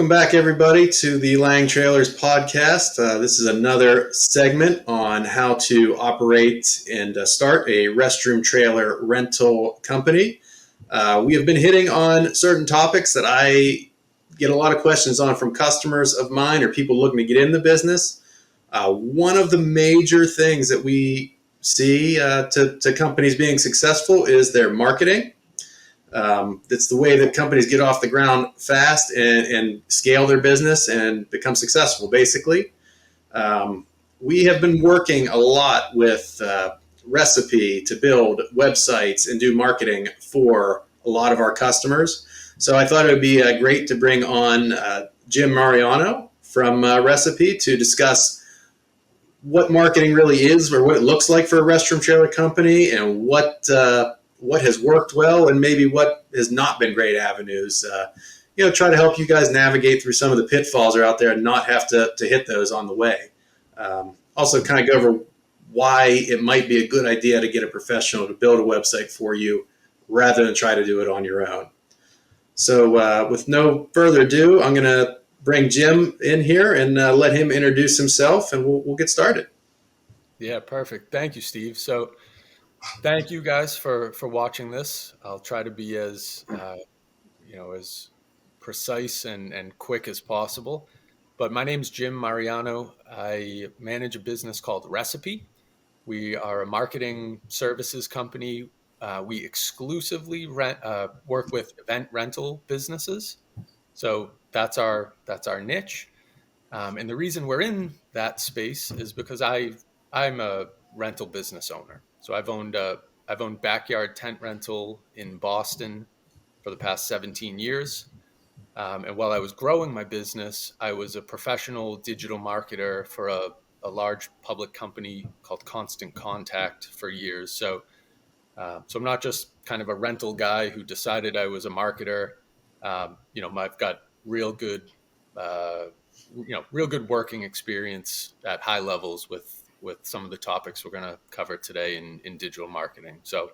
Welcome back, everybody, to the Lang Trailers podcast. This is another segment on how to operate and start a restroom trailer rental company. We have been hitting on certain topics that I get a lot of questions on from customers of mine or people looking to get in the business. One of the major things that we see to companies being successful is their marketing. It's the way that companies get off the ground fast and scale their business and become successful, basically. We have been working a lot with Recipi to build websites and do marketing for a lot of our customers. So I thought it would be great to bring on Jim Mariano from Recipi to discuss what marketing really is, or what it looks like for a restroom trailer company, and what has worked well, and maybe what has not been great avenues. Try to help you guys navigate through some of the pitfalls that are out there and not have to hit those on the way. Also, kind of go over why it might be a good idea to get a professional to build a website for you rather than try to do it on your own. So, with no further ado, I'm going to bring Jim in here and let him introduce himself, and we'll get started. Yeah, perfect. Thank you, Steve. So thank you guys for watching this. I'll try to be as precise and quick as possible. But my name's Jim Mariano. I manage a business called Recipi. We are a marketing services company. We exclusively work with event rental businesses. So that's our niche. And the reason we're in that space is because I'm a rental business owner. So I've owned backyard tent rental in Boston for the past 17 years. And while I was growing my business, I was a professional digital marketer for a large public company called Constant Contact for years. So I'm not just kind of a rental guy who decided I was a marketer. I've got uh, real good working experience at high levels with some of the topics we're going to cover today in digital marketing. So,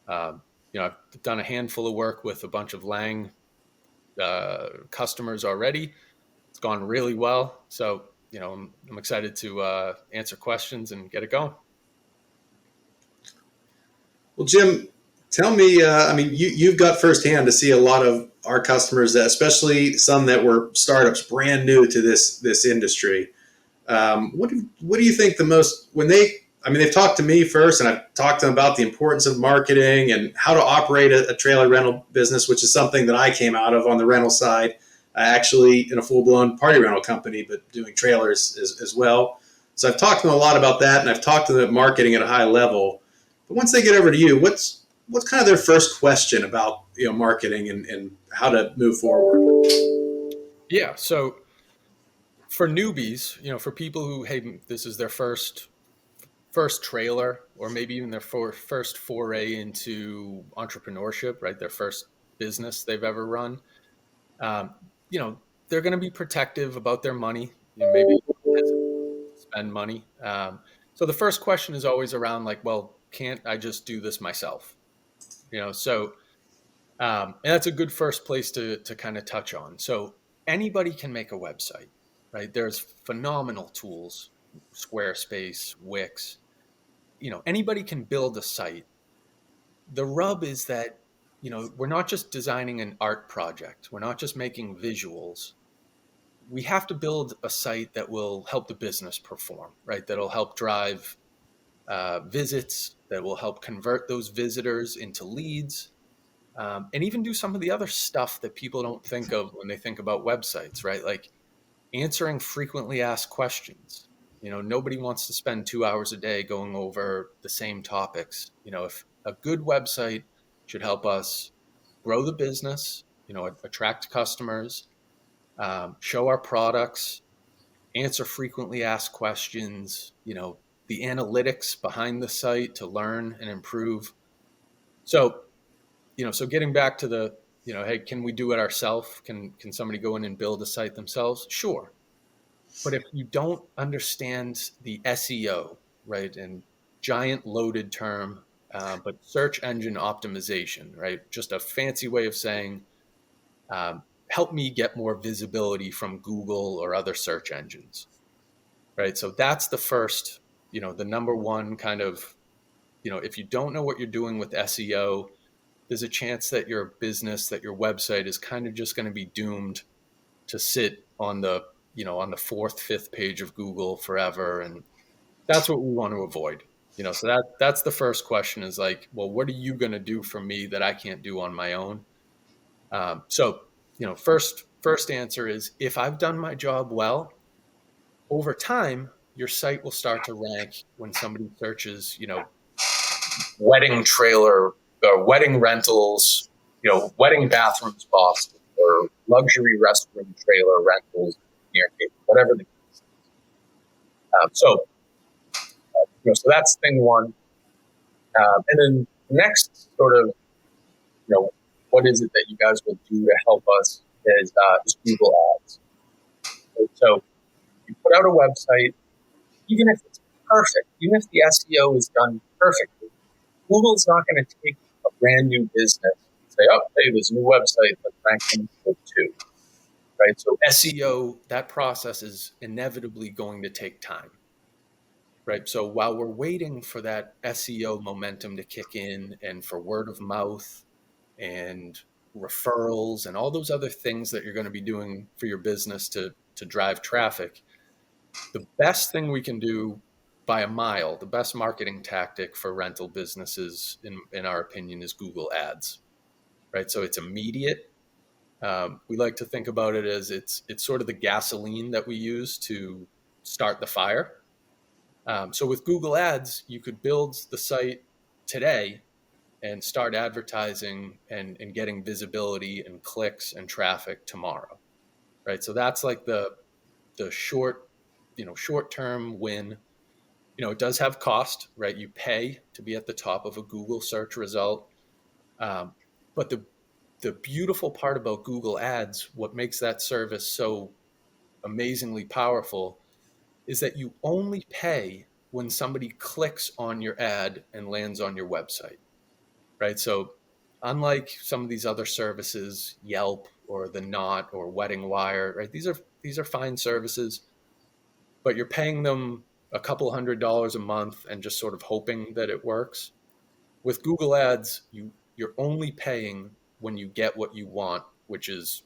I've done a handful of work with a bunch of Lang customers already. It's gone really well. So, I'm excited to answer questions and get it going. Well, Jim, tell me. You've got firsthand to see a lot of our customers, especially some that were startups, brand new to this industry. What do you think the most when they? I mean, they've talked to me first, and I've talked to them about the importance of marketing and how to operate a trailer rental business, which is something that I came out of on the rental side, actually in a full blown party rental company, but doing trailers as well. So I've talked to them a lot about that, and I've talked to them about marketing at a high level. But once they get over to you, what's kind of their first question about marketing and how to move forward? Yeah. So for newbies, for people who, hey, this is their first trailer, or maybe even their first foray into entrepreneurship, right? Their first business they've ever run. Um, you know, they're going to be protective about their money. Maybe hesitant to spend money. So the first question is always around like, well, can't I just do this myself? And that's a good first place to kind of touch on. So anybody can make a website, right? There's phenomenal tools, Squarespace, Wix. Anybody can build a site. The rub is that, we're not just designing an art project. We're not just making visuals. We have to build a site that will help the business perform, right? That'll help drive visits, that will help convert those visitors into leads, and even do some of the other stuff that people don't think of when they think about websites, right? Like answering frequently asked questions. Nobody wants to spend 2 hours a day going over the same topics. If a good website should help us grow the business, attract customers, show our products, answer frequently asked questions, the analytics behind the site to learn and improve. So getting back to hey, can we do it ourselves? Can somebody go in and build a site themselves? Sure. But if you don't understand the SEO, right, and giant loaded term, but search engine optimization, right, just a fancy way of saying help me get more visibility from Google or other search engines, right? So that's the first, the number one kind of, if you don't know what you're doing with SEO, there's a chance that your business, that your website is kind of just going to be doomed to sit on the fourth, fifth page of Google forever. And that's what we want to avoid. So that's the first question is like, well, what are you going to do for me that I can't do on my own? So, first answer is if I've done my job well, over time, your site will start to rank when somebody searches, wedding trailer, wedding rentals, wedding bathrooms, Boston, or luxury restroom trailer rentals near me, whatever the case is. So that's thing one. And then next sort of, what is it that you guys will do to help us is Google Ads. So you put out a website, even if it's perfect, even if the SEO is done perfectly, Google's not going to take a brand new business and say, oh, hey, there's a new website, let's rank them for two, right? So SEO, that process is inevitably going to take time, right? So while we're waiting for that SEO momentum to kick in and for word of mouth and referrals and all those other things that you're going to be doing for your business to drive traffic, the best thing we can do by a mile, the best marketing tactic for rental businesses, in our opinion, is Google Ads, right? So it's immediate. We like to think about it as it's sort of the gasoline that we use to start the fire. So with Google Ads, you could build the site today and start advertising and getting visibility and clicks and traffic tomorrow, right? So that's like the short term win. It does have cost, right? You pay to be at the top of a Google search result. But the beautiful part about Google Ads, what makes that service so amazingly powerful, is that you only pay when somebody clicks on your ad and lands on your website, right? So unlike some of these other services, Yelp or The Knot or Wedding Wire, right? These are fine services, but you're paying them a couple $100 a month and just sort of hoping that it works. With Google Ads, you're only paying when you get what you want, which is,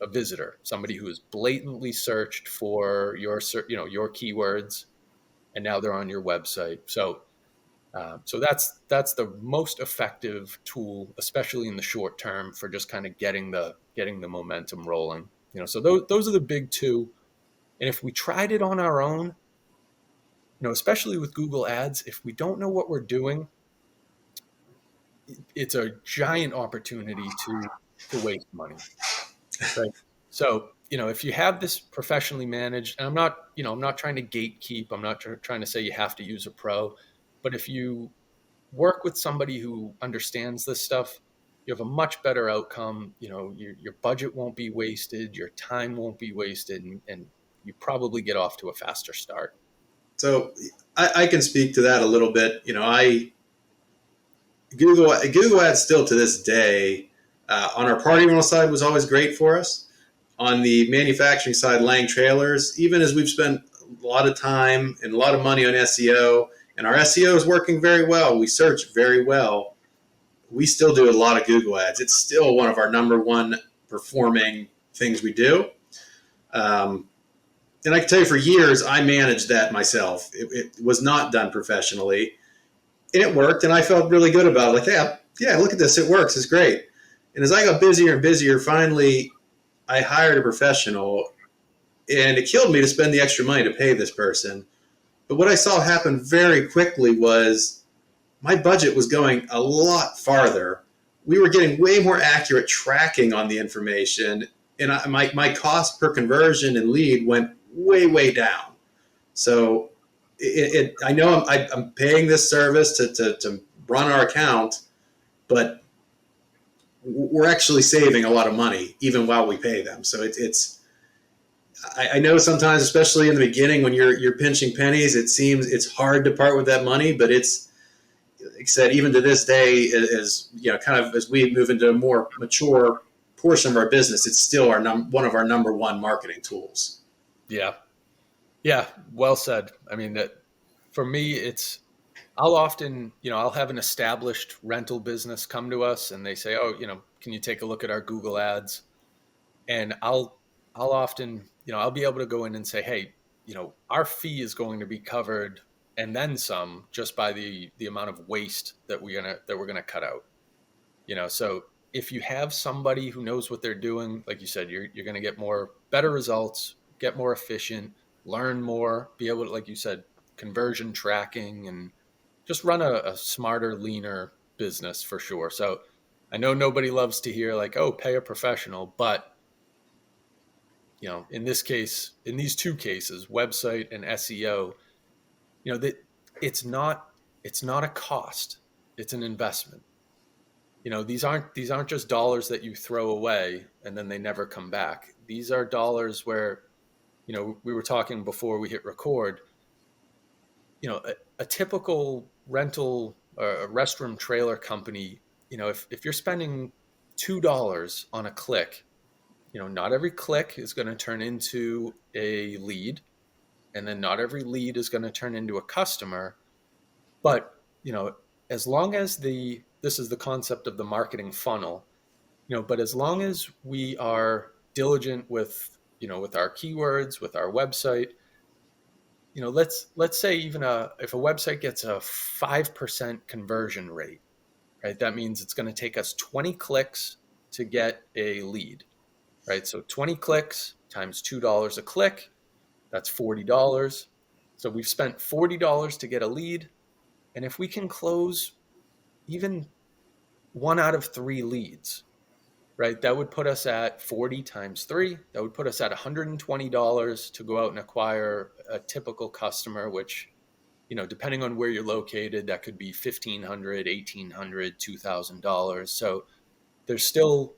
a visitor, somebody who has blatantly searched for your keywords, and now they're on your website. So that's the most effective tool, especially in the short term, for just kind of getting the momentum rolling. So those are the big two. And if we tried it on our own, especially with Google Ads, if we don't know what we're doing, it's a giant opportunity to waste money, right? So, if you have this professionally managed, and I'm not trying to gatekeep, I'm not trying to say you have to use a pro, but if you work with somebody who understands this stuff, you have a much better outcome. Your budget won't be wasted, your time won't be wasted, and you probably get off to a faster start. So I can speak to that a little bit. I Google Ads still to this day on our party rental side was always great for us. On the manufacturing side, Lang Trailers, even as we've spent a lot of time and a lot of money on SEO, and our SEO is working very well, we search very well, we still do a lot of Google Ads. It's still one of our number one performing things we do. And I can tell you for years, I managed that myself. It was not done professionally. And it worked, and I felt really good about it. Like, yeah, look at this. It works. It's great. And as I got busier and busier, finally, I hired a professional, and it killed me to spend the extra money to pay this person. But what I saw happen very quickly was my budget was going a lot farther. We were getting way more accurate tracking on the information, and my cost per conversion and lead went way, way down. So I know I'm paying this service to run our account, but we're actually saving a lot of money even while we pay them. So I know sometimes, especially in the beginning when you're pinching pennies, it's hard to part with that money, but it's, like I said, even to this day, as kind of as we move into a more mature portion of our business, it's still one of our number one marketing tools. Yeah. Yeah. Well said. I mean, that for me, I'll often, I'll have an established rental business come to us and they say, oh, can you take a look at our Google ads? And I'll often, I'll be able to go in and say, hey, our fee is going to be covered and then some just by the amount of waste that we're gonna cut out. So if you have somebody who knows what they're doing, like you said, you're going to get better results, get more efficient, learn more, be able to, like you said, conversion tracking, and just run a smarter, leaner business for sure. So I know nobody loves to hear like, oh, pay a professional, but in this case, in these two cases, website and SEO, that it's not it's not a cost, it's an investment. These aren't just dollars that you throw away and then they never come back. These are dollars where, we were talking before we hit record. A typical rental or a restroom trailer company, if you're spending $2 on a click, not every click is going to turn into a lead, and then not every lead is going to turn into a customer. But, as long as this is the concept of the marketing funnel. But as long as we are diligent with our keywords, with our website, let's say even if a website gets a 5% conversion rate, right? That means it's going to take us 20 clicks to get a lead, right? So 20 clicks times $2 a click, that's $40. So we've spent $40 to get a lead, and if we can close even one out of three leads, right? That would put us at 40 times three. That would put us at $120 to go out and acquire a typical customer, which, depending on where you're located, that could be $1,500, $1,800, $2,000. So there's still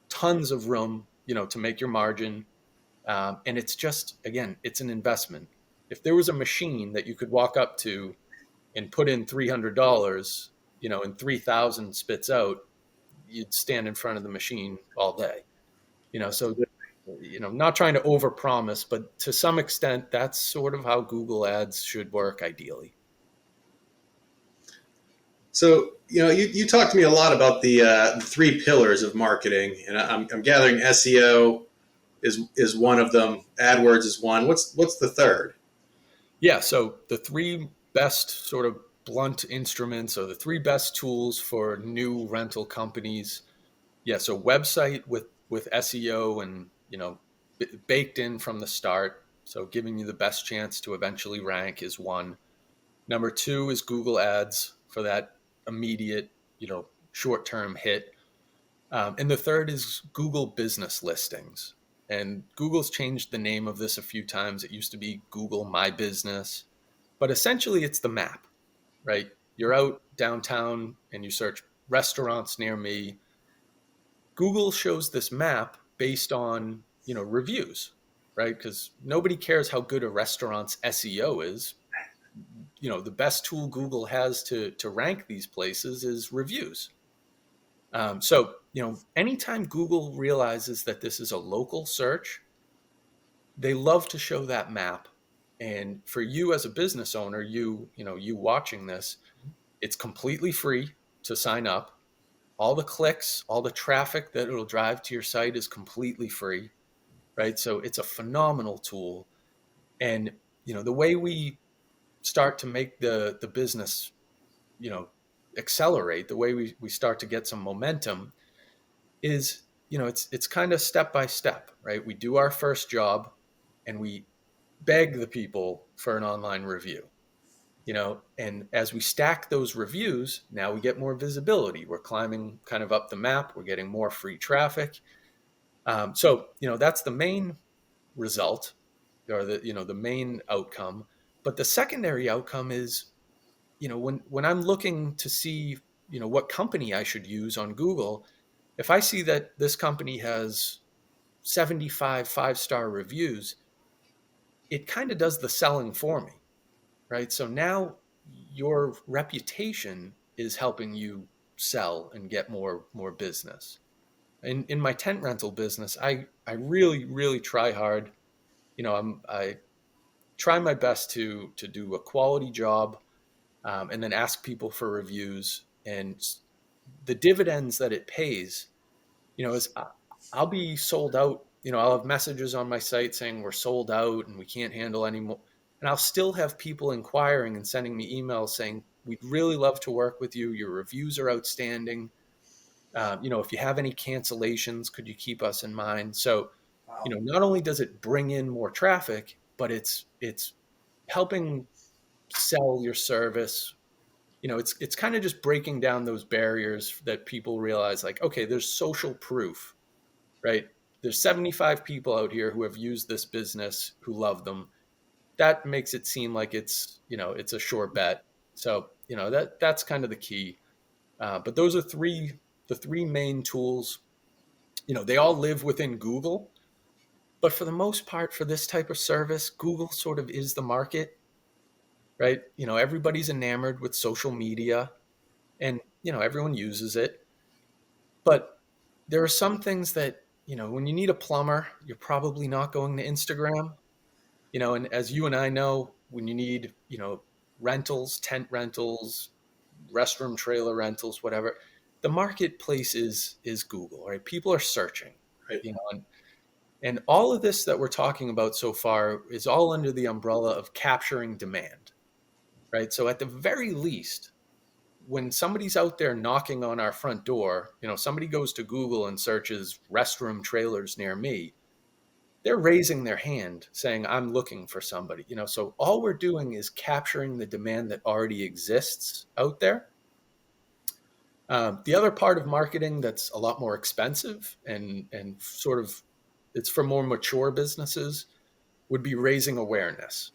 tons of room, to make your margin. And it's just, again, it's an investment. If there was a machine that you could walk up to and put in $300, and 3,000 spits out, you'd stand in front of the machine all day. So not trying to overpromise, but to some extent, that's sort of how Google Ads should work ideally. So, you talked to me a lot about the three pillars of marketing, and I'm gathering SEO is one of them. AdWords is one. What's the third? Yeah. So the three best sort of blunt instruments, or the three best tools for new rental companies. Yeah. So website with SEO and baked in from the start. So giving you the best chance to eventually rank is one. Number two is Google Ads for that immediate, short term hit. And the third is Google Business Listings. And Google's changed the name of this a few times. It used to be Google My Business, but essentially it's the map, right? You're out downtown and you search restaurants near me. Google shows this map based on, reviews, right? Because nobody cares how good a restaurant's SEO is. The best tool Google has to rank these places is reviews. So anytime Google realizes that this is a local search, they love to show that map. And for you as a business owner, you watching this, it's completely free to sign up. All the clicks, all the traffic that it'll drive to your site is completely free, right? So it's a phenomenal tool. And the way we start to make the business, you know, accelerate, the way we start to get some momentum is, it's kind of step by step, right? We do our first job and we beg the people for an online review, and as we stack those reviews, now we get more visibility. We're climbing kind of up the map. We're getting more free traffic. So, that's the main result, or the main outcome. But the secondary outcome is, when I'm looking to see, what company I should use on Google, if I see that this company has 75 five-star reviews, it kind of does the selling for me, right? So now your reputation is helping you sell and get more business. in my tent rental business, I really, really try hard. I try my best to do a quality job, and then ask people for reviews. And the dividends that it pays, is I'll be sold out. I'll have messages on my site saying we're sold out and we can't handle anymore. And I'll still have people inquiring and sending me emails saying, we'd really love to work with you. Your reviews are outstanding. If you have any cancellations, could you keep us in mind? So, Wow. not only does it bring in more traffic, but it's helping sell your service. It's kind of just breaking down those barriers that people realize, like, okay, there's social proof, right? There's 75 people out here who have used this business who love them. That makes it seem like it's a sure bet. So, that's kind of the key. But those are the three main tools. They all live within Google, but for the most part, for this type of service, Google sort of is the market, right? Everybody's enamored with social media, and everyone uses it. But there are some things that, when you need a plumber, you're probably not going to Instagram. And as you and I know, when you need, rentals, tent rentals, restroom trailer rentals, whatever, the marketplace is Google, right? People are searching, Right. and all of this that we're talking about so far is all under the umbrella of capturing demand, right? So at the very least, when somebody's out there knocking on our front door, somebody goes to Google and searches restroom trailers near me, they're raising their hand saying, I'm looking for somebody. So all we're doing is capturing the demand that already exists out there. The other part of marketing that's a lot more expensive and sort of it's for more mature businesses would be raising awareness,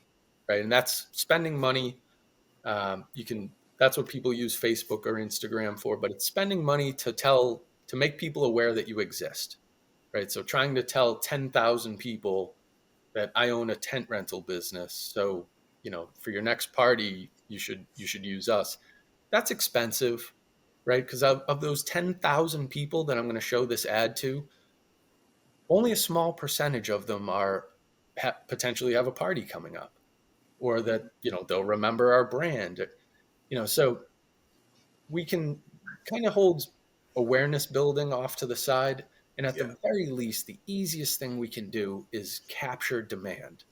right? And that's spending money. You can That's what people use Facebook or Instagram for, but it's spending money to make people aware that you exist, right? So trying to tell 10,000 people that I own a tent rental business, so for your next party you should use us. That's expensive, right? Because of those 10,000 people that I'm going to show this ad to, only a small percentage of them potentially have a party coming up, or that they'll remember our brand. So we can kind of hold awareness building off to the side, and at Yeah. the very least, the easiest thing we can do is capture demand.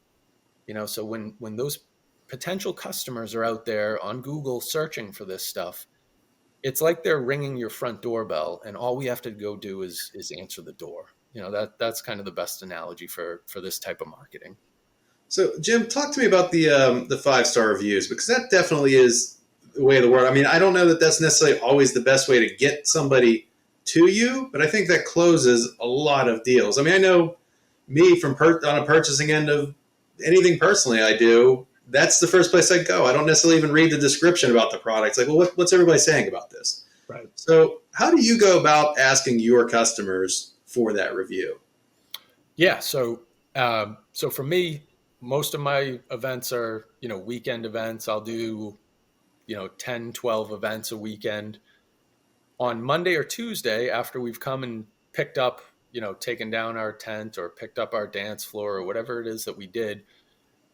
So when those potential customers are out there on Google searching for this stuff, it's like they're ringing your front doorbell, and all we have to go do is answer the door. That's kind of the best analogy for this type of marketing. So, Jim, talk to me about the 5-star reviews, because that definitely is the way of the world. I mean, I don't know that that's necessarily always the best way to get somebody to you, but I think that closes a lot of deals. I mean, I know me from on a purchasing end of anything personally I do. That's the first place I go. I don't necessarily even read the description about the product. It's like, well, what's everybody saying about this? Right. So, how do you go about asking your customers for that review? Yeah. So for me, most of my events are weekend events. I'll do 10, 12 events a weekend. On Monday or Tuesday, after we've come and picked up, taken down our tent or picked up our dance floor or whatever it is that we did,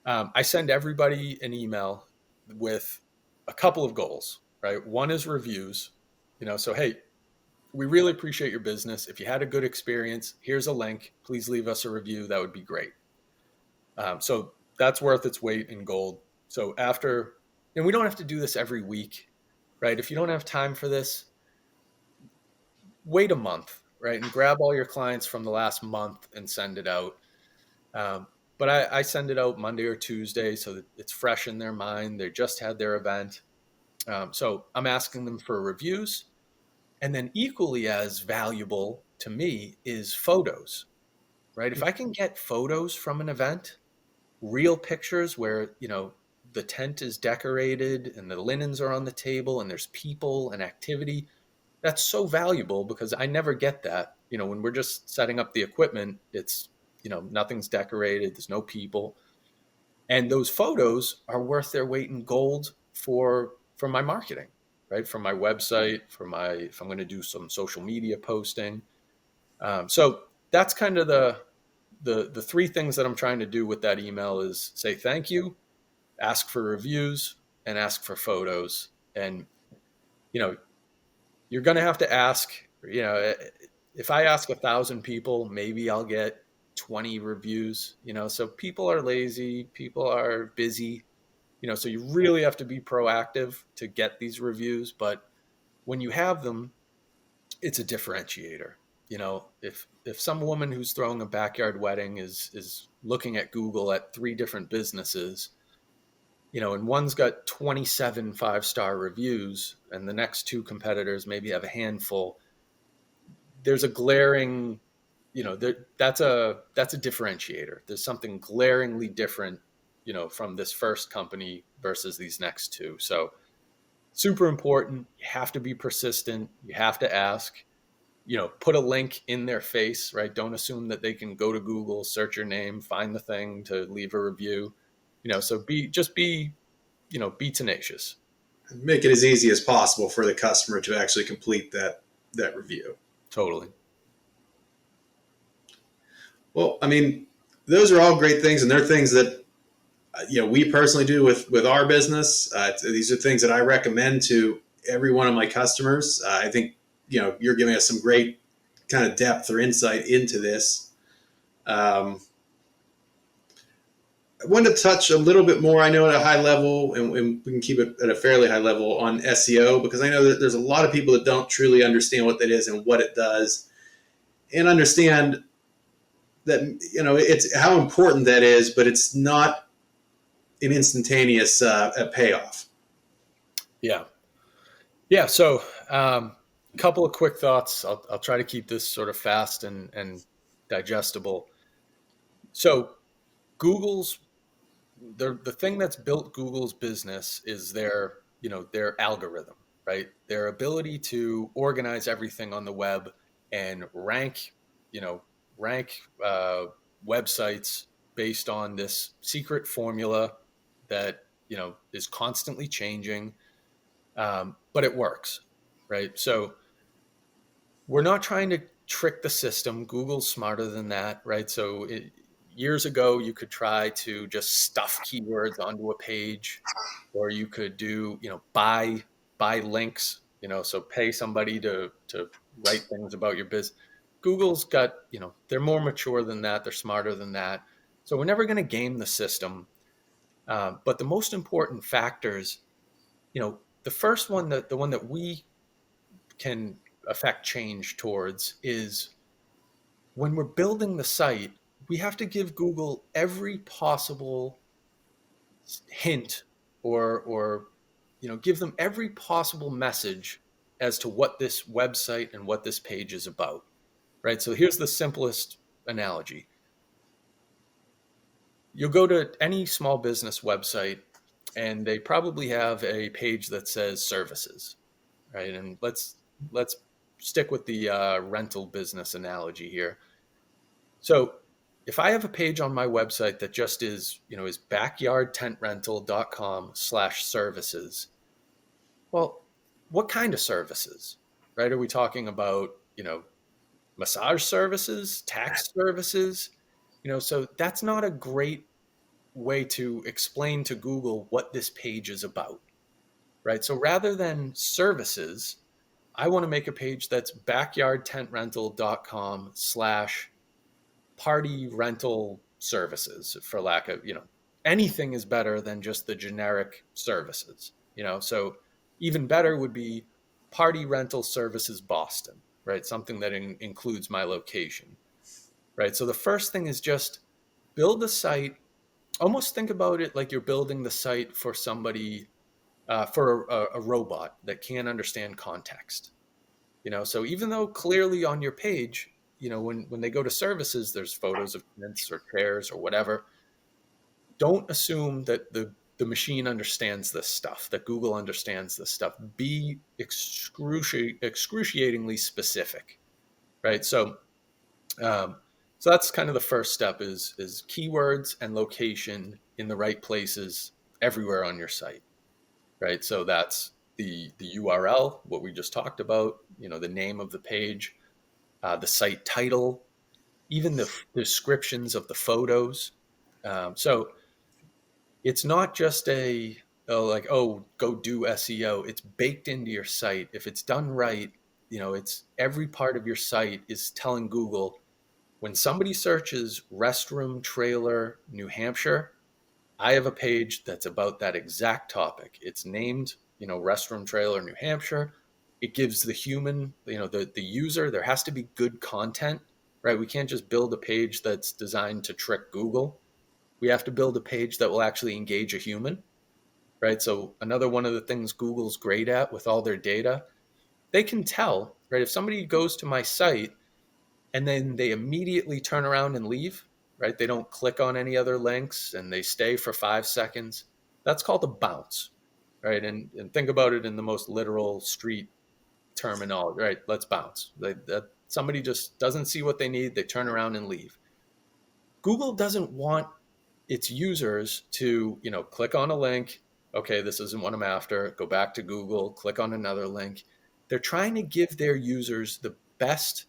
I send everybody an email with a couple of goals, right? One is reviews, so hey, we really appreciate your business. If you had a good experience, here's a link. Please leave us a review. That would be great. So that's worth its weight in gold. So and we don't have to do this every week, right? If you don't have time for this, wait a month, right? And grab all your clients from the last month and send it out. But I send it out Monday or Tuesday so that it's fresh in their mind. They just had their event. So I'm asking them for reviews. And then equally as valuable to me is photos, right? If I can get photos from an event, real pictures where, the tent is decorated and the linens are on the table and there's people and activity, that's so valuable because I never get that. When we're just setting up the equipment, it's, nothing's decorated, there's no people. And those photos are worth their weight in gold for my marketing, right? For my website, if I'm going to do some social media posting. So that's kind of the three things that I'm trying to do with that email is say thank you, ask for reviews, and ask for photos. And you know, you're going to have to ask. You know, if I ask 1,000 people, maybe I'll get 20 reviews. You know, so people are lazy, people are busy. You know, so you really have to be proactive to get these reviews. But when you have them, it's a differentiator. You know, if some woman who's throwing a backyard wedding is looking at Google at three different businesses, you know, and one's got 27 5-star reviews and the next two competitors maybe have a handful, there's a glaring, you know, that's a differentiator. There's something glaringly different, you know, from this first company versus these next two. So super important. You have to be persistent. You have to ask, you know, put a link in their face, right? Don't assume that they can go to Google, search your name, find the thing to leave a review. You know, so be, you know, be tenacious. Make it as easy as possible for the customer to actually complete that review. Totally. Well, I mean, those are all great things, and they're things that we personally do with our business. These are things that I recommend to every one of my customers. I think you're giving us some great kind of depth or insight into this. I wanted to touch a little bit more. I know at a high level, and we can keep it at a fairly high level on SEO, because I know that there's a lot of people that don't truly understand what that is and what it does, and understand that it's how important that is, but it's not an instantaneous payoff. Yeah. Yeah. So, a couple of quick thoughts. I'll try to keep this sort of fast and digestible. So, Google's the thing that's built Google's business is their, you know, their algorithm, right? Their ability to organize everything on the web and rank, you know, rank websites based on this secret formula that, you know, is constantly changing, but it works, right? So we're not trying to trick the system. Google's smarter than that, right? So years ago, you could try to just stuff keywords onto a page, or you could do, you know, buy links, you know, so pay somebody to write things about your business. Google's got, you know, they're more mature than that. They're smarter than that. So we're never going to game the system. But the most important factors, you know, the first one, that the one that we can affect change towards is when we're building the site, we have to give Google every possible hint or you know, give them every possible message as to what this website and what this page is about, right? So here's the simplest analogy. You'll go to any small business website and they probably have a page that says services, right? And let's stick with the rental business analogy here. So if I have a page on my website that just is, you know, is backyardtentrental.com/services, well, what kind of services, right? Are we talking about, you know, massage services, tax services? You know, so that's not a great way to explain to Google what this page is about, right? So rather than services, I want to make a page that's backyardtentrental.com/party rental services, for lack of, you know, anything is better than just the generic services, you know. So even better would be party rental services Boston, right? Something that includes my location, right? So the first thing is just build a site. Almost think about it like you're building the site for somebody, for a robot that can't understand context. You know, so even though clearly on your page, you know, when they go to services, there's photos of tents or chairs or whatever. Don't assume that the machine understands this stuff, that Google understands this stuff. Be excruciatingly specific, right? Um, so that's kind of the first step is keywords and location in the right places everywhere on your site, right? So that's the URL, what we just talked about, you know, the name of the page, the site title, even the descriptions of the photos. So it's not just go do SEO. It's baked into your site. If it's done right, it's every part of your site is telling Google when somebody searches restroom trailer New Hampshire, I have a page that's about that exact topic. It's named, restroom trailer New Hampshire. It gives the human, the user, there has to be good content, right? We can't just build a page that's designed to trick Google. We have to build a page that will actually engage a human, right? So another one of the things Google's great at with all their data, they can tell, right? If somebody goes to my site and then they immediately turn around and leave, right? They don't click on any other links and they stay for 5 seconds. That's called a bounce, right? And think about it in the most literal street terminology, right? Let's bounce. Somebody just doesn't see what they need. They turn around and leave. Google doesn't want its users to, click on a link. Okay, this isn't what I'm after. Go back to Google, click on another link. They're trying to give their users the best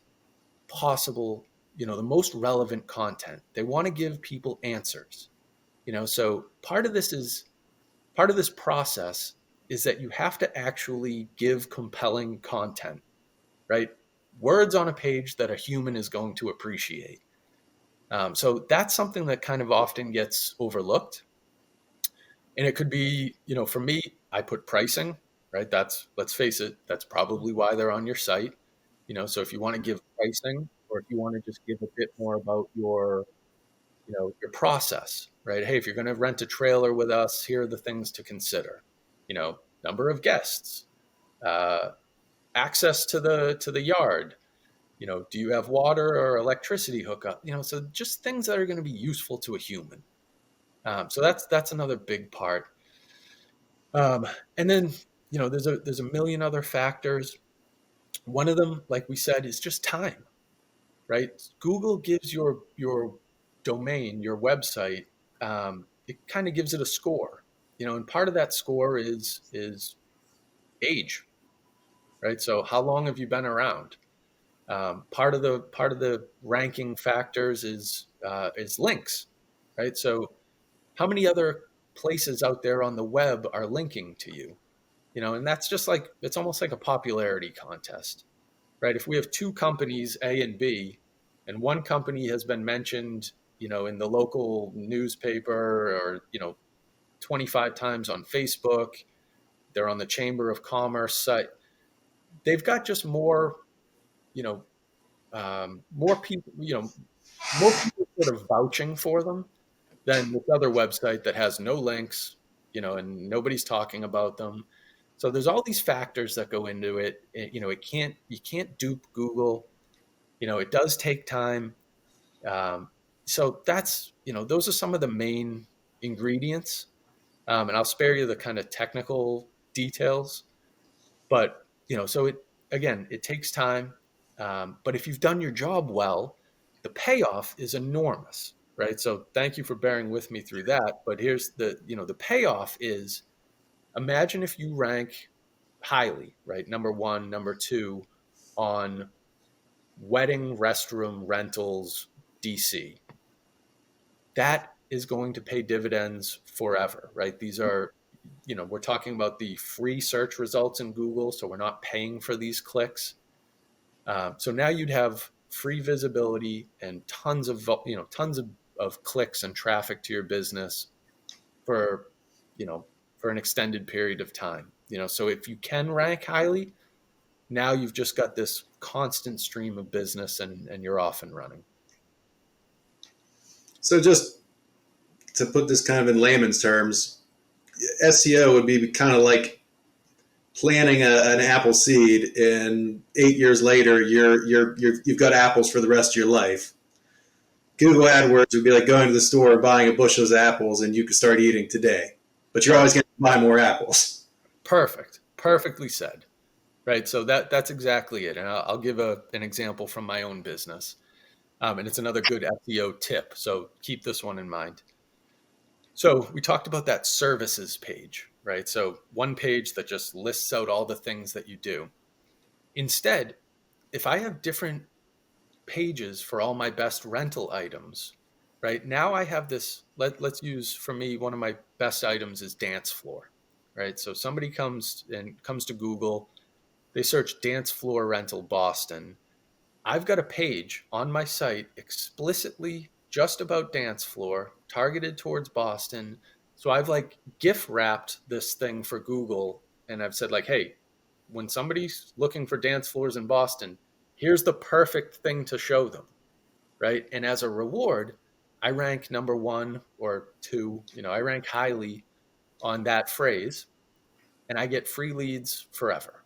possible, the most relevant content. They want to give people answers. So part of this process is that you have to actually give compelling content, right? Words on a page that a human is going to appreciate. So that's something that kind of often gets overlooked. And it could be, for me, I put pricing, right? Let's face it, that's probably why they're on your site. So if you want to give pricing, or if you want to just give a bit more about your process, right? Hey, if you're going to rent a trailer with us, here are the things to consider. Number of guests, uh, access to the yard. Do you have water or electricity hookup? So just things that are going to be useful to a human. So that's another big part. And then there's a million other factors. One of them, like we said, is just time, right? Google gives your domain, your website, it kind of gives it a score, and part of that score is age, right? So how long have you been around? Part of the ranking factors is links, right? So how many other places out there on the web are linking to you? And that's just like, it's almost like a popularity contest, right? If we have two companies, A and B, and one company has been mentioned, in the local newspaper or, 25 times on Facebook, they're on the Chamber of Commerce site, they've got just more, you know, more people, more people sort of vouching for them than this other website that has no links, and nobody's talking about them. So there's all these factors that go into it. You can't dupe Google. It does take time. So those are some of the main ingredients. And I'll spare you the kind of technical details, but so it takes time. But if you've done your job well, the payoff is enormous, right? So thank you for bearing with me through that. But here's the payoff is, imagine if you rank highly, right? Number one, number two on wedding restroom rentals, DC. That is going to pay dividends forever, right? These are, we're talking about the free search results in Google, so we're not paying for these clicks. So now you'd have free visibility and tons of clicks and traffic to your business for, for an extended period of time. So if you can rank highly, now you've just got this constant stream of business, and you're off and running. So just to put this kind of in layman's terms, SEO would be kind of like planting an apple seed, and 8 years later, you've got apples for the rest of your life. Google AdWords would be like going to the store and buying a bushel of apples, and you could start eating today. But you're always going to buy more apples. Perfect. Perfectly said. Right. So that's exactly it. And I'll give an example from my own business. And it's another good SEO tip. So keep this one in mind. So we talked about that services page, right? So one page that just lists out all the things that you do. Instead, if I have different pages for all my best rental items, right? Now I have this, let's use for me, one of my best items is dance floor, right? So somebody comes to Google, they search dance floor rental Boston. I've got a page on my site explicitly just about dance floor, targeted towards Boston. So I've like gift wrapped this thing for Google, and I've said like, hey, when somebody's looking for dance floors in Boston, here's the perfect thing to show them, right? And as a reward, I rank number one or two, I rank highly on that phrase, and I get free leads forever,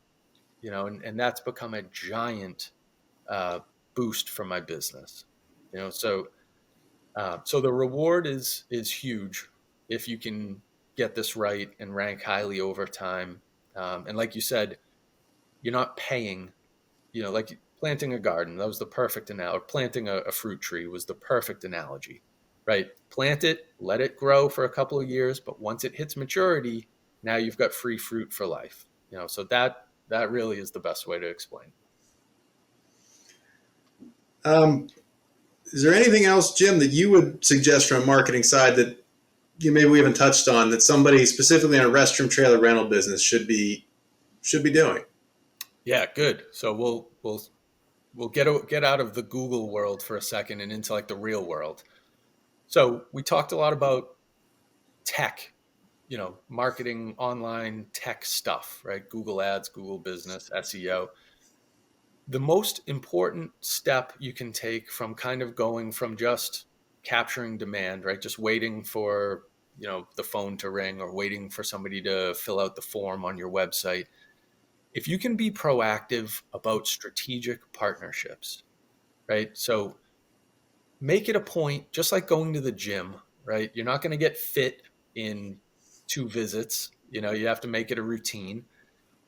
and that's become a giant uh, boost for my business. So the reward is huge if you can get this right and rank highly over time. And like you said, you're not paying. Like planting a garden. That was the perfect analogy. Planting a fruit tree was the perfect analogy, right? Plant it, let it grow for a couple of years, but once it hits maturity, now you've got free fruit for life. So that really is the best way to explain. Um, is there anything else, Jim, that you would suggest from a marketing side that maybe we haven't touched on that somebody specifically in a restroom trailer rental business should be doing? Yeah, good. So we'll get out of the Google world for a second and into like the real world. So we talked a lot about tech, marketing, online tech stuff, right? Google Ads, Google Business, SEO. The most important step you can take from kind of going from just capturing demand, right? Just waiting for, the phone to ring or waiting for somebody to fill out the form on your website. If you can be proactive about strategic partnerships, right? So make it a point, just like going to the gym, right? You're not going to get fit in 2 visits. You have to make it a routine.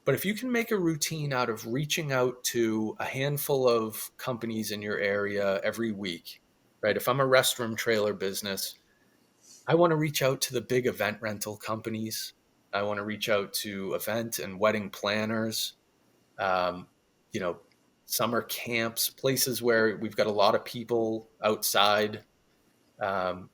But if you can make a routine out of reaching out to a handful of companies in your area every week, right? If I'm a restroom trailer business, I want to reach out to the big event rental companies. I want to reach out to event and wedding planners, um, you know, summer camps, places where we've got a lot of people outside. Um,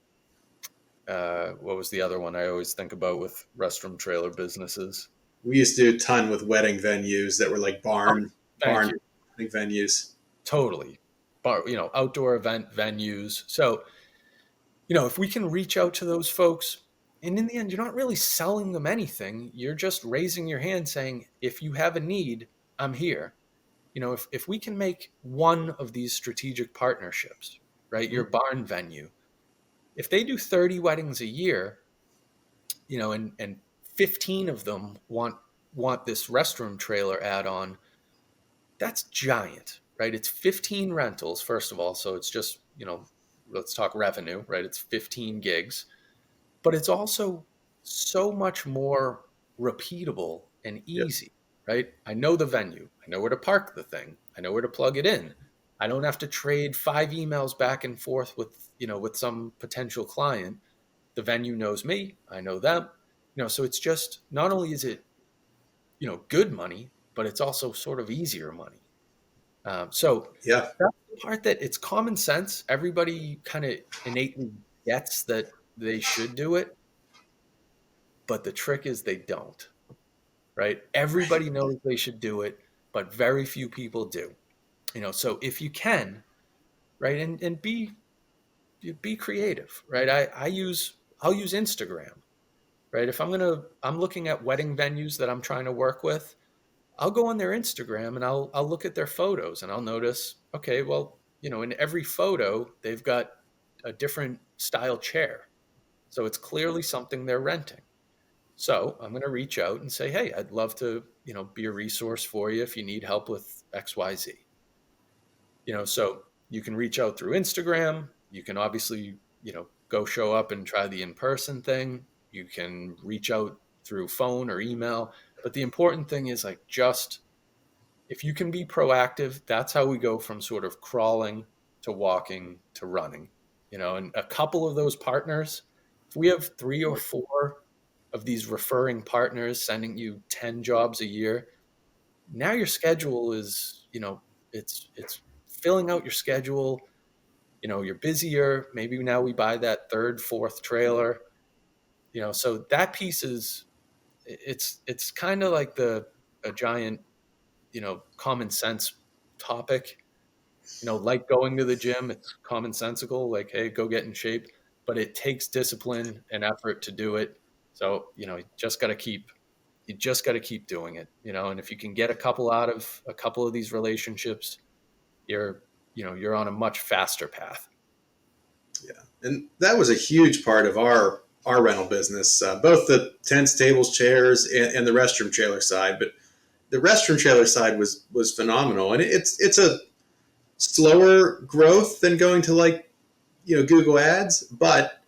what was the other one I always think about with restroom trailer businesses? We used to do a ton with wedding venues that were like Oh, barn thank barn you. venues. Totally. Outdoor event venues. So, if we can reach out to those folks, and in the end, you're not really selling them anything. You're just raising your hand saying, if you have a need, I'm here. If we can make one of these strategic partnerships, right, your barn venue, if they do 30 weddings a year, and 15 of them want this restroom trailer add on, that's giant, right? It's 15 rentals, first of all. So it's just, let's talk revenue, right? It's 15 gigs, but it's also so much more repeatable and Yep. easy, right? I know the venue, I know where to park the thing, I know where to plug it in. I don't have to trade 5 emails back and forth with some potential client. The venue knows me, I know them. So it's just, not only is it, good money, but it's also sort of easier money. So Yeah. that's the part that it's common sense. Everybody kind of innately gets that they should do it, but the trick is they don't, right? Right. Everybody knows they should do it, but very few people do. So if you can, right, and be creative, right? I'll use Instagram, right? If I'm looking at wedding venues that I'm trying to work with, I'll go on their Instagram and I'll look at their photos and I'll notice, okay, well, in every photo they've got a different style chair. So it's clearly something they're renting. So I'm going to reach out and say, hey, I'd love to, be a resource for you if you need help with XYZ. So you can reach out through Instagram. You can obviously, go show up and try the in-person thing. You can reach out through phone or email. But the important thing is like, just if you can be proactive, that's how we go from sort of crawling to walking to running. And a couple of those partners, if we have 3 or 4 of these referring partners sending you 10 jobs a year, now your schedule is, it's filling out your schedule. You're busier. Maybe now we buy that third, fourth trailer. So that piece is, it's kind of like a giant, common sense topic. Like going to the gym, it's commonsensical, like, hey, go get in shape, but it takes discipline and effort to do it. So, you just got to keep doing it, and if you can get a couple of these relationships, you're, you're on a much faster path. Yeah, and that was a huge part of our rental business, both the tents, tables, chairs, and the restroom trailer side. But the restroom trailer side was phenomenal, and it's a slower growth than going to like Google Ads, but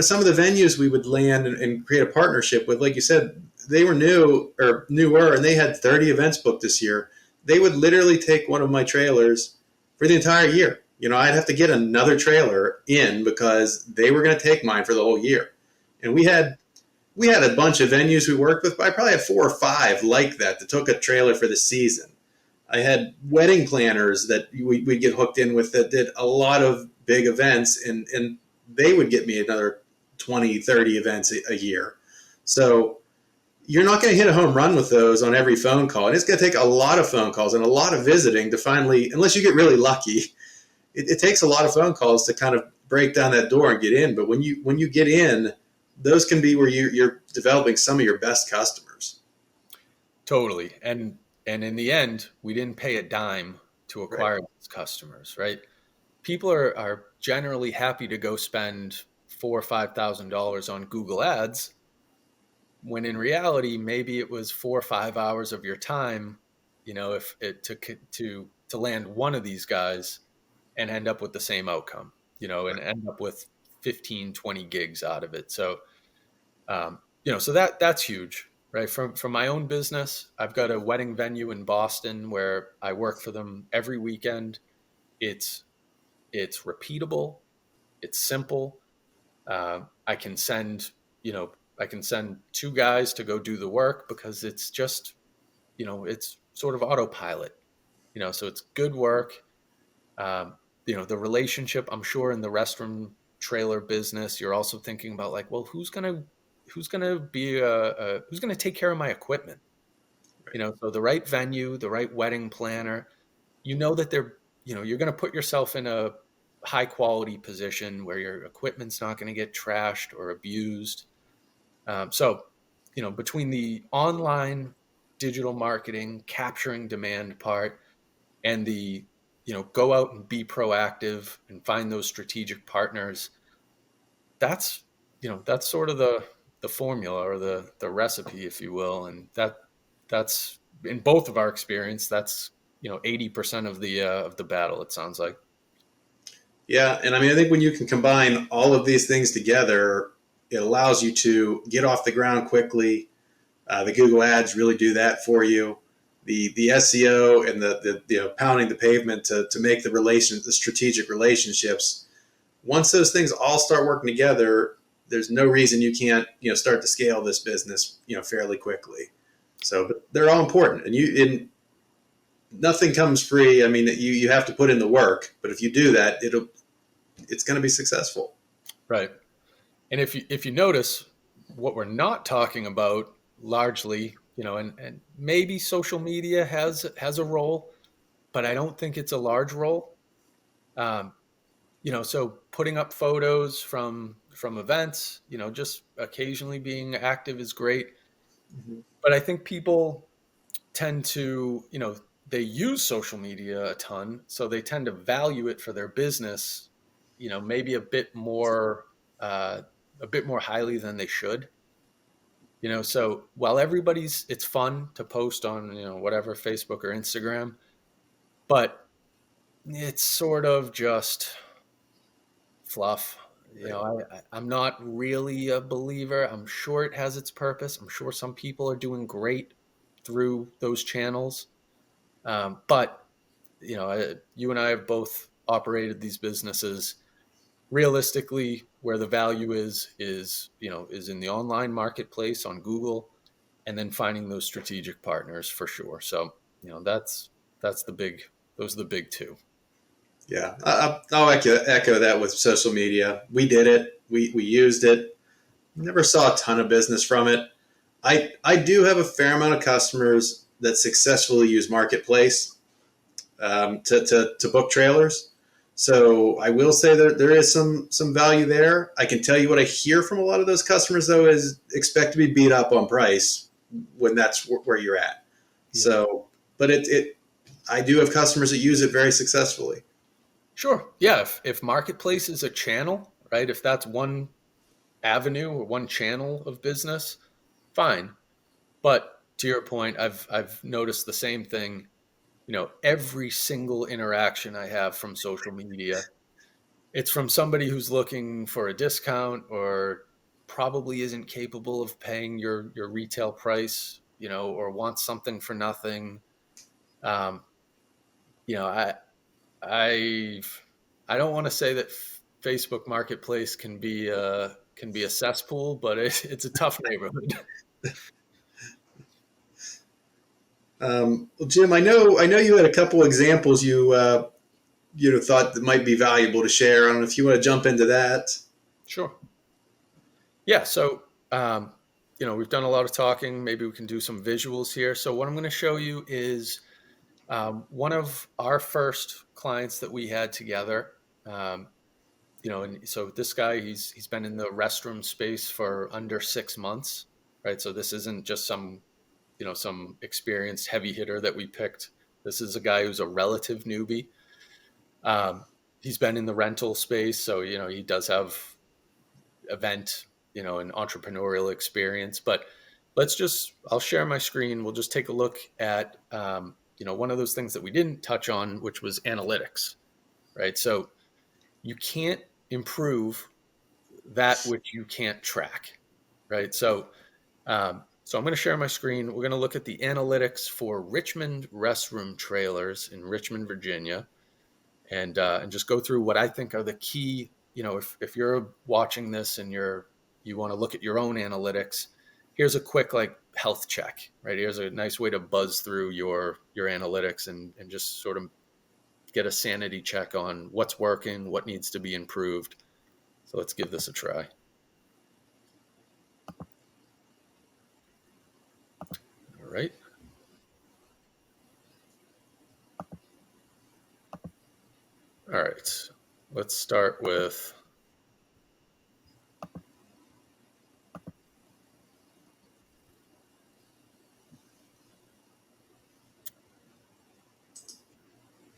some of the venues we would land and create a partnership with, like you said, they were new or newer, and they had 30 events booked this year. They would literally take one of my trailers for the entire year. I'd have to get another trailer in because they were going to take mine for the whole year. And we had a bunch of venues we worked with, but I probably had 4 or 5 like that took a trailer for the season. I had wedding planners that we'd get hooked in with that did a lot of big events, and they would get me another 20, 30 events a year. So you're not going to hit a home run with those on every phone call. And it's going to take a lot of phone calls and a lot of visiting to finally, unless you get really lucky, it takes a lot of phone calls to kind of break down that door and get in. But when you get in, those can be where you're developing some of your best customers. Totally. And in the end, we didn't pay a dime to Right. acquire these customers, right? People are generally happy to go spend $4,000 or $5,000 on Google Ads, when in reality, maybe it was 4 or 5 hours of your time, if it to land one of these guys and end up with the same outcome, and end up with 15, 20 gigs out of it. So, so that's huge, right? From my own business, I've got a wedding venue in Boston where I work for them every weekend. It's it's repeatable. It's simple. I can send, I can send 2 guys to go do the work because it's just, it's sort of autopilot, so it's good work. The relationship, I'm sure in the restroom trailer business, you're also thinking about like, well, who's going to take care of my equipment? Right. So the right venue, the right wedding planner, that you're going to put yourself in a high quality position where your equipment's not going to get trashed or abused. So, between the online digital marketing, capturing demand part, and the, go out and be proactive and find those strategic partners, that's sort of the formula or the recipe, if you will. And that's in both of our experience, that's, 80% of the battle, it sounds like. Yeah, and I mean, I think when you can combine all of these things together, it allows you to get off the ground quickly. The Google Ads really do that for you. The SEO and the pounding the pavement to make the strategic relationships. Once those things all start working together, there's no reason you can't start to scale this business fairly quickly. So, but they're all important, and nothing comes free. I mean, you have to put in the work, but if you do that, it's going to be successful. Right. And if you notice, what we're not talking about largely, and maybe social media has a role, but I don't think it's a large role. Um, so putting up photos from events, just occasionally being active is great. Mhm. But I think people tend to, they use social media a ton, so they tend to value it for their business, maybe uh, a bit more highly than they should. So while it's fun to post on, whatever, Facebook or Instagram, but it's sort of just fluff. Right. I'm not really a believer. I'm sure it has its purpose. I'm sure some people are doing great through those channels. But you and I have both operated these businesses. Realistically, where the value is in the online marketplace on Google, and then finding those strategic partners for sure. So that's Those are the big two. Yeah, I'll echo that with social media. We did it. We used it. Never saw a ton of business from it. I do have a fair amount of customers that successfully use Marketplace to book trailers. So I will say that there is some value there. I can tell you what I hear from a lot of those customers though is expect to be beat up on price when that's where you're at. Yeah. So, but it I do have customers that use it very successfully. Sure. Yeah. If Marketplace is a channel, right? If that's one avenue or one channel of business, fine. But to your point, I've noticed the same thing. Every single interaction I have from social media, it's from somebody who's looking for a discount or probably isn't capable of paying your retail price, or wants something for nothing. Um, you know, I I I don't want to say that Facebook Marketplace can be a cesspool, but it's a tough neighborhood. Well, Jim, I know you had a couple examples you thought that might be valuable to share. I don't know if you want to jump into that. Sure. Yeah. So, we've done a lot of talking. Maybe we can do some visuals here. So, what I'm going to show you is one of our first clients that we had together. Um, and so this guy, he's been in the restroom space for under 6 months, right? So this isn't just some experienced heavy hitter that we picked. This is a guy who's a relative newbie. Um, he's been in the rental space, so he does have event, an entrepreneurial experience. But I'll share my screen. We'll just take a look at one of those things that we didn't touch on, which was analytics, right? So you can't improve that which you can't track, right? So I'm going to share my screen. We're going to look at the analytics for Richmond restroom trailers in Richmond, Virginia, and just go through what I think are the key. If you're watching this and you want to look at your own analytics, here's a quick like health check, right? Here's a nice way to buzz through your analytics and just sort of get a sanity check on what's working, what needs to be improved. So let's give this a try. All right. All right. Let's start with.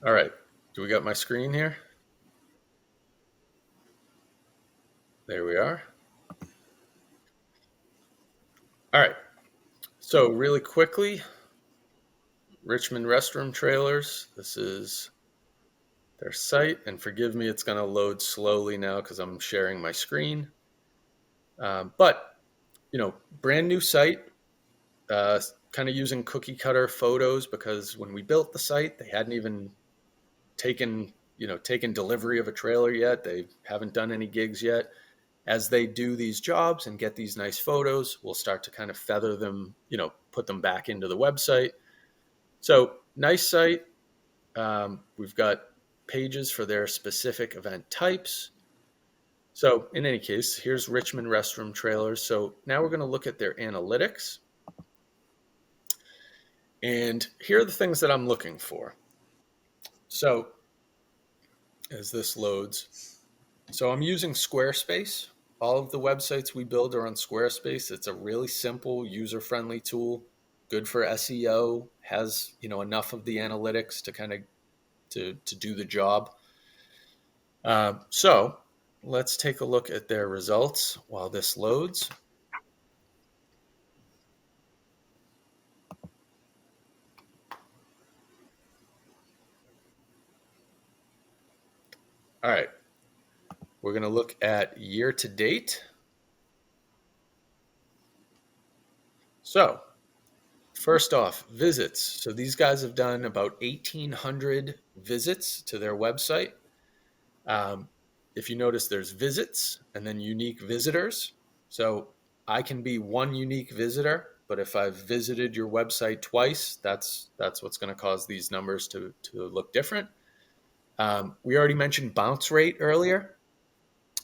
All right. Do we got my screen here? There we are. All right. So really quickly, Richmond restroom trailers. This is their site, and forgive me, it's going to load slowly now because I'm sharing my screen. But brand new site, kind of using cookie cutter photos because when we built the site, they hadn't even taken delivery of a trailer yet. They haven't done any gigs yet. As they do these jobs and get these nice photos, we'll start to kind of feather them, put them back into the website. So nice site. We've got pages for their specific event types. So in any case, here's Richmond restroom trailers. So now we're going to look at their analytics. And here are the things that I'm looking for. So as this loads, so I'm using Squarespace. All of the websites we build are on Squarespace. It's a really simple, user-friendly tool, good for SEO, has, enough of the analytics to kind of to do the job. So let's take a look at their results while this loads. All right. We're going to look at year to date. So first off, visits. So these guys have done about 1,800 visits to their website. If you notice, there's visits and then unique visitors. So I can be one unique visitor But if I've visited your website twice, that's what's going to cause these numbers to look different. We already mentioned bounce rate earlier.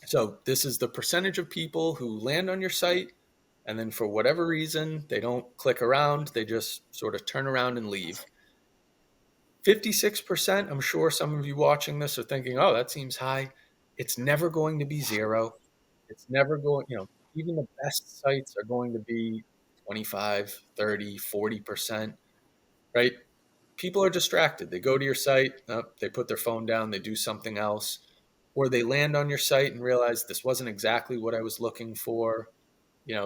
So this is the percentage of people who land on your site, and then for whatever reason, they don't click around, they just sort of turn around and leave. 56%, I'm sure some of you watching this are thinking, oh, that seems high. It's never going to be zero. It's never going, even the best sites are going to be 25, 30, 40%, right? People are distracted. They go to your site, they put their phone down, they do something else, or they land on your site and realize this wasn't exactly what I was looking for.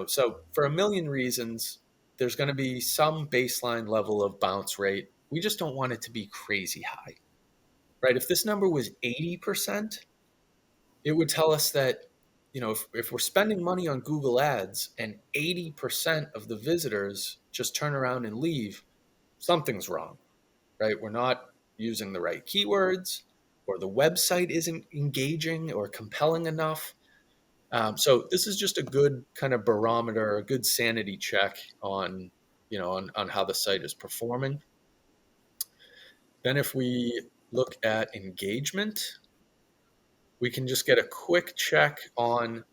So for a million reasons, there's going to be some baseline level of bounce rate. We just don't want it to be crazy high, right? If this number was 80%, it would tell us that, if we're spending money on Google Ads and 80% of the visitors just turn around and leave, something's wrong, right? We're not using the right keywords, or the website isn't engaging or compelling enough. So this is just a good kind of barometer, a good sanity check on, on how the site is performing. Then if we look at engagement, we can just get a quick check on,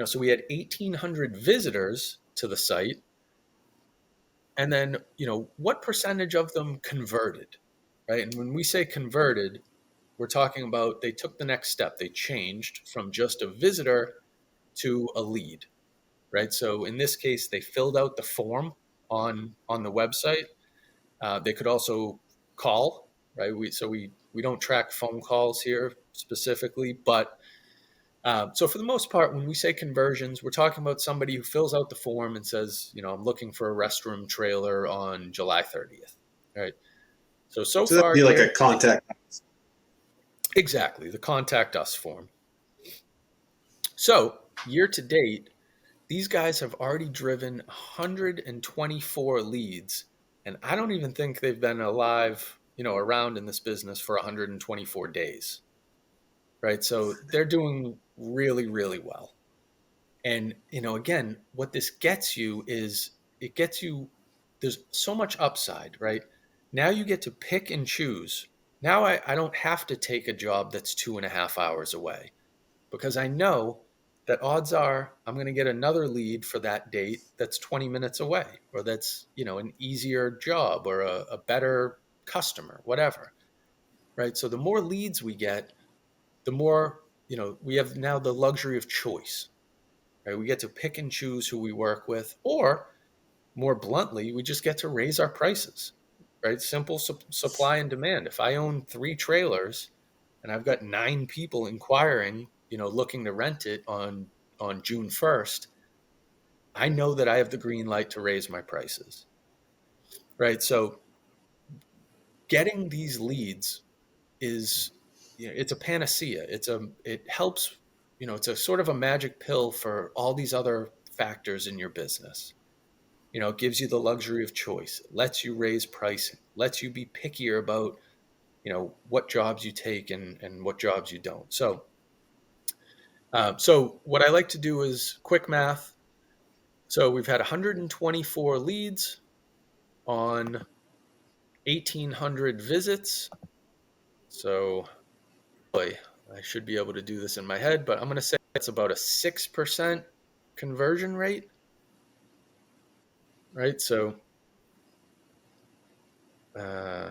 so we had 1,800 visitors to the site. And then, what percentage of them converted, right? And when we say converted, we're talking about they took the next step. They changed from just a visitor to a lead, right? So in this case, they filled out the form on the website. They could also call, right? We don't track phone calls here specifically, but so for the most part, when we say conversions, we're talking about somebody who fills out the form and says, I'm looking for a restroom trailer on July 30th, right? So So that'd far, be like a year contact. exactly the contact us form. So year to date, these guys have already driven 124 leads, and I don't even think they've been alive, around in this business for 124 days, right? So they're doing really, really well. And, again, what this gets you is there's so much upside, right? Now you get to pick and choose. Now I don't have to take a job that's 2.5 hours away, because I know that odds are I'm going to get another lead for that date that's 20 minutes away, or that's, an easier job, or a better customer, whatever. Right. So the more leads we get, the more, we have now the luxury of choice, right? We get to pick and choose who we work with, or more bluntly, we just get to raise our prices, right? Simple supply and demand. If I own 3 trailers and I've got 9 people inquiring, looking to rent it on June 1st, I know that I have the green light to raise my prices, right? So getting these leads is, it's a panacea. It helps, it's a sort of a magic pill for all these other factors in your business. It gives you the luxury of choice. It lets you raise pricing, lets you be pickier about, what jobs you take and what jobs you don't. So what I like to do is quick math. So we've had 124 leads on 1,800 visits. So boy, I should be able to do this in my head, but I'm going to say it's about a 6% conversion rate, right? So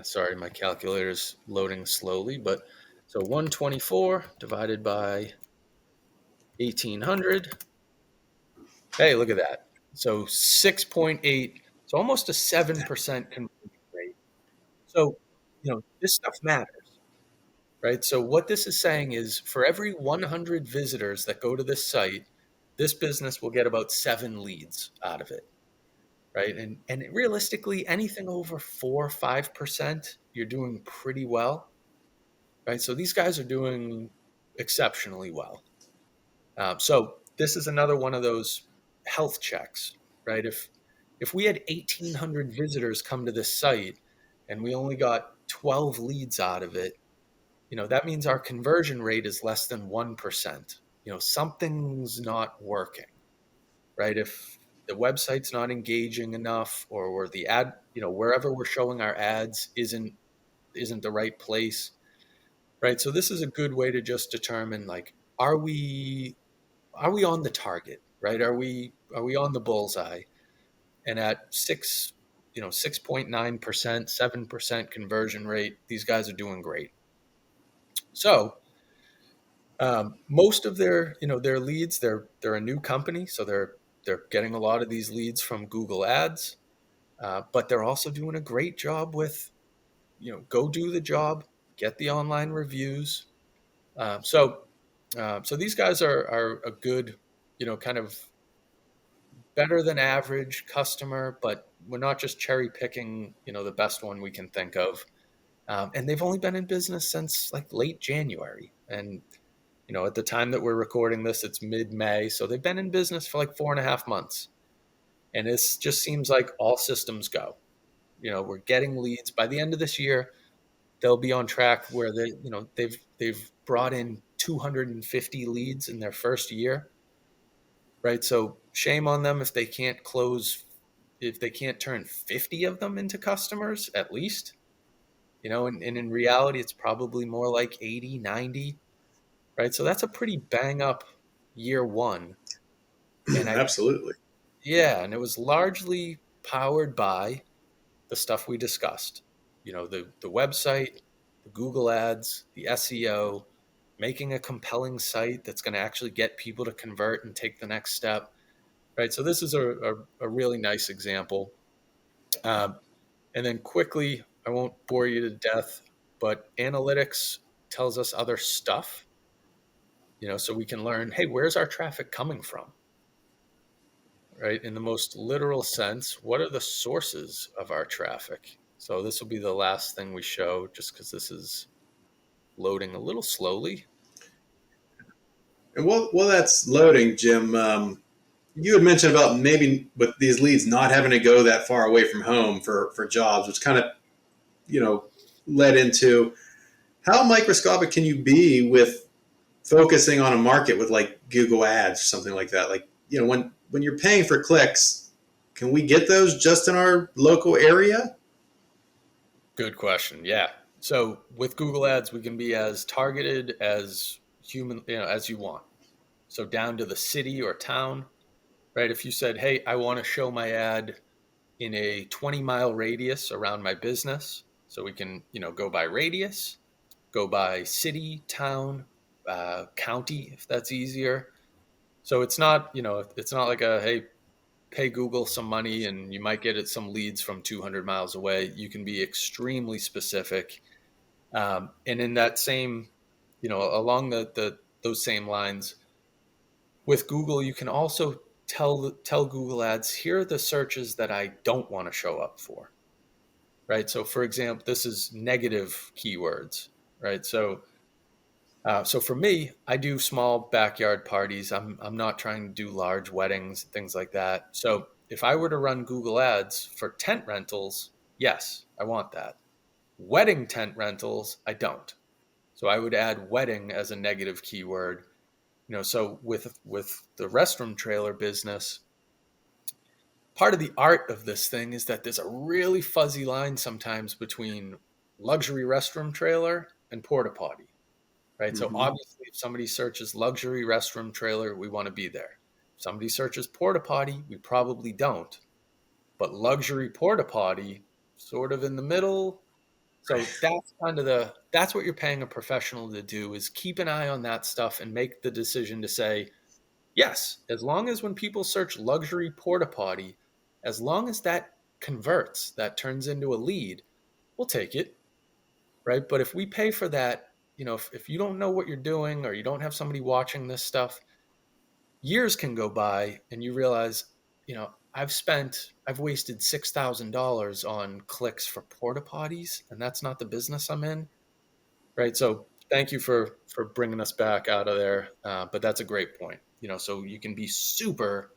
sorry, my calculator's loading slowly, but so 124 divided by 1,800. Hey, look at that. So 6.8, so almost a 7% conversion rate. So, this stuff matters, right? So what this is saying is for every 100 visitors that go to this site, this business will get about 7 leads out of it, right? And realistically, anything over 4 or 5%, you're doing pretty well, right? So these guys are doing exceptionally well. So this is another one of those health checks, right? If we had 1,800 visitors come to this site and we only got 12 leads out of it, that means our conversion rate is less than 1%. Something's not working, right? the website's not engaging enough, or the ad, wherever we're showing our ads isn't the right place, right? So this is a good way to just determine, like, are we on the target, right? Are we on the bullseye? And at 6.9%, 7% conversion rate, these guys are doing great. So most of their leads, they're a new company, so they're getting a lot of these leads from Google Ads, but they're also doing a great job with, go do the job, get the online reviews. So these guys are a good, kind of better than average customer, but we're not just cherry picking, the best one we can think of. And they've only been in business since like late January. And, at the time that we're recording this, it's mid-May. So they've been in business for like 4.5 months. And it just seems like all systems go. We're getting leads. By the end of this year, they'll be on track where they've brought in 250 leads in their first year, right? So shame on them if they can't turn 50 of them into customers at least, and in reality, it's probably more like 80, 90, right? So that's a pretty bang up year one. And Absolutely. yeah, and it was largely powered by the stuff we discussed, the website, the Google ads, the SEO, making a compelling site that's going to actually get people to convert and take the next step, right? So this is a really nice example. Um, and then quickly, I won't bore you to death, but analytics tells us other stuff, so we can learn, hey, where's our traffic coming from, right? In the most literal sense, what are the sources of our traffic? So this will be the last thing we show, just because this is loading a little slowly. And while that's loading, Jim, you had mentioned about maybe with these leads not having to go that far away from home for jobs, which kind of, you know, led into how microscopic can you be with focusing on a market with like Google Ads or something like that? Like, when you're paying for clicks, can we get those just in our local area? Good question. Yeah. So with Google Ads, we can be as targeted as as you want. So down to the city or town, right? If you said, hey, I want to show my ad in a 20-mile radius around my business, so we can, go by radius, go by city, town, county, if that's easier. So it's not like a, hey, pay Google some money and you might get it some leads from 200 miles away. You can be extremely specific. And in that same, along those same lines, with Google, you can also tell Google Ads, here are the searches that I don't want to show up for, right? So for example, this is negative keywords, right? So for me, I do small backyard parties. I'm not trying to do large weddings, things like that. So if I were to run Google Ads for tent rentals, yes, I want that. Wedding tent rentals, I don't. So I would add wedding as a negative keyword. So with the restroom trailer business, part of the art of this thing is that there's a really fuzzy line sometimes between luxury restroom trailer and porta potty, right? So Mm-hmm. obviously, if somebody searches luxury restroom trailer, we want to be there. If somebody searches porta potty, we probably don't. But luxury porta potty, sort of in the middle. So that's what you're paying a professional to do, is keep an eye on that stuff and make the decision to say, yes, as long as when people search luxury porta potty, as long as that converts, that turns into a lead, we'll take it, right? But if we pay for that, if you don't know what you're doing or you don't have somebody watching this stuff, years can go by and you realize, I've wasted $6,000 on clicks for porta potties, and that's not the business I'm in, right? So thank you for bringing us back out of there. But that's a great point. So you can be super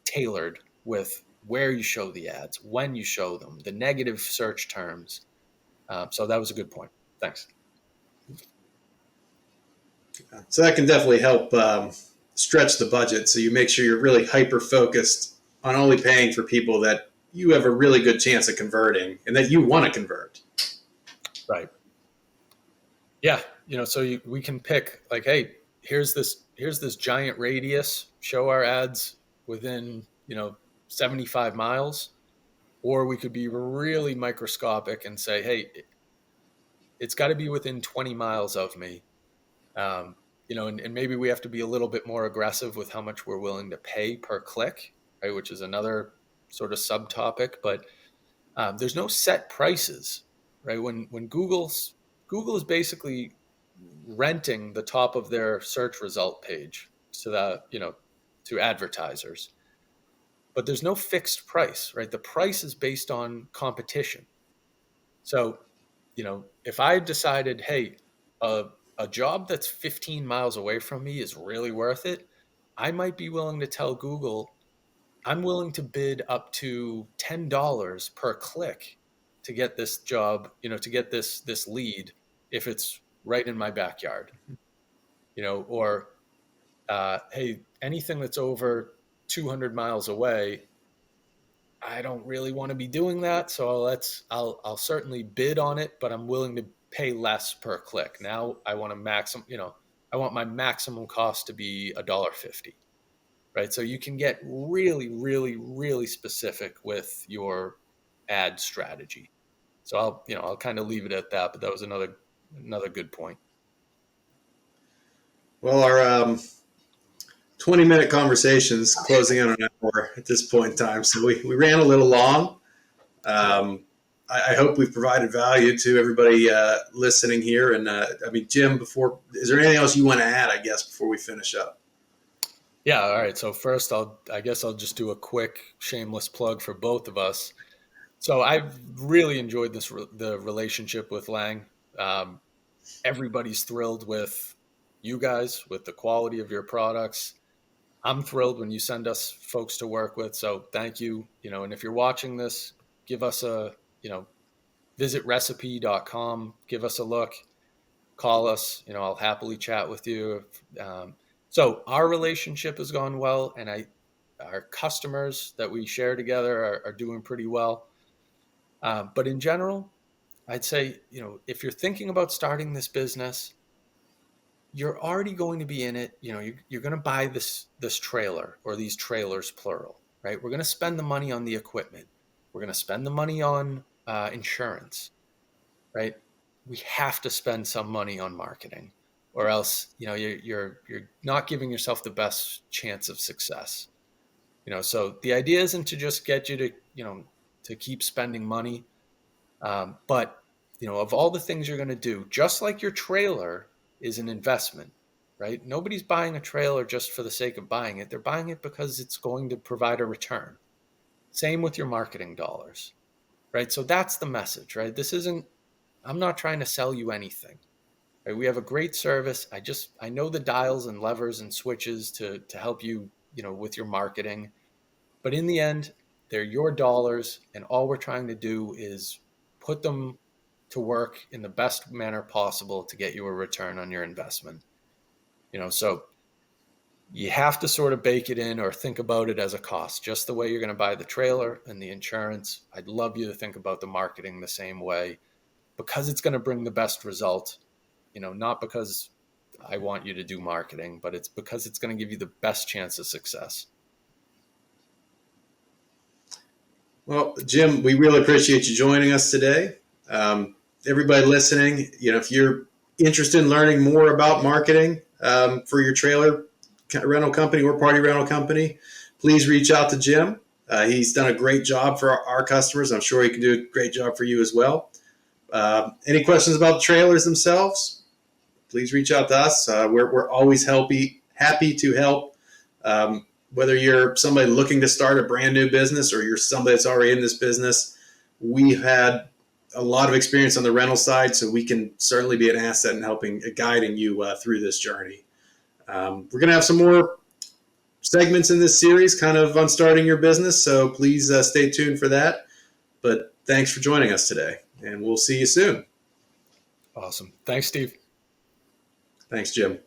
tailored with where you show the ads, when you show them, the negative search terms. So that was a good point. Thanks. So that can definitely help stretch the budget. So you make sure you're really hyper focused on only paying for people that you have a really good chance of converting and that you want to convert. Right. Yeah. So we can pick like, hey, here's this giant radius. Show our ads within 75 miles, or we could be really microscopic and say, hey, it's got to be within 20 miles of me. Um, and maybe we have to be a little bit more aggressive with how much we're willing to pay per click, right? Which is another sort of subtopic. But there's no set prices, right? When Google is basically renting the top of their search result page to advertisers, but there's no fixed price, right? The price is based on competition. So, if I decided, hey, a job that's 15 miles away from me is really worth it, I might be willing to tell Google I'm willing to bid up to $10 per click to get this job, to get this lead if it's right in my backyard, or hey, anything that's over 200 miles away, I don't really want to be doing that, so I'll certainly bid on it, but I'm willing to pay less per click. Now I want I want my maximum cost to be $1.50, right? So you can get really, really, really specific with your ad strategy. So I'll kind of leave it at that, but that was another good point. Well, our 20-minute conversations closing in on an hour at this point in time. So we ran a little long. Um, I hope we've provided value to everybody listening here. And I mean, Jim, is there anything else you want to add, I guess, before we finish up? Yeah, all right. So first, I guess I'll just do a quick shameless plug for both of us. So I've really enjoyed the relationship with Lang. Um, Everybody's thrilled with you guys, with the quality of your products. I'm thrilled when you send us folks to work with. So thank you. And if you're watching this, give us visit recipe.com, give us a look, call us. I'll happily chat with you. So our relationship has gone well, and our customers that we share together are doing pretty well. But in general, I'd say, if you're thinking about starting this business, you're already going to be in it. You're going to buy this trailer or these trailers, plural, right? We're going to spend the money on the equipment. We're going to spend the money on insurance, right? We have to spend some money on marketing, or else, you're not giving yourself the best chance of success. So the idea isn't to just get you to keep spending money. But of all the things you're going to do, just like your trailer is an investment, right? Nobody's buying a trailer just for the sake of buying it. They're buying it because it's going to provide a return. Same with your marketing dollars, right? So that's the message, right? I'm not trying to sell you anything. Right? We have a great service. I know the dials and levers and switches to help you, with your marketing. But in the end, they're your dollars, and all we're trying to do is put them to work in the best manner possible to get you a return on your investment. So you have to sort of bake it in or think about it as a cost, just the way you're going to buy the trailer and the insurance. I'd love you to think about the marketing the same way, because it's going to bring the best result. Not because I want you to do marketing, but it's because it's going to give you the best chance of success. Well, Jim, we really appreciate you joining us today. Everybody listening, if you're interested in learning more about marketing for your trailer rental company or party rental company, please reach out to Jim. He's done a great job for our customers. I'm sure he can do a great job for you as well. Any questions about the trailers themselves, please reach out to us. We're always happy to help. Whether you're somebody looking to start a brand new business or you're somebody that's already in this business, we've had a lot of experience on the rental side, so we can certainly be an asset in helping, guiding you through this journey. We're going to have some more segments in this series kind of on starting your business, so please stay tuned for that. But thanks for joining us today, and we'll see you soon. Awesome. Thanks, Steve. Thanks, Jim.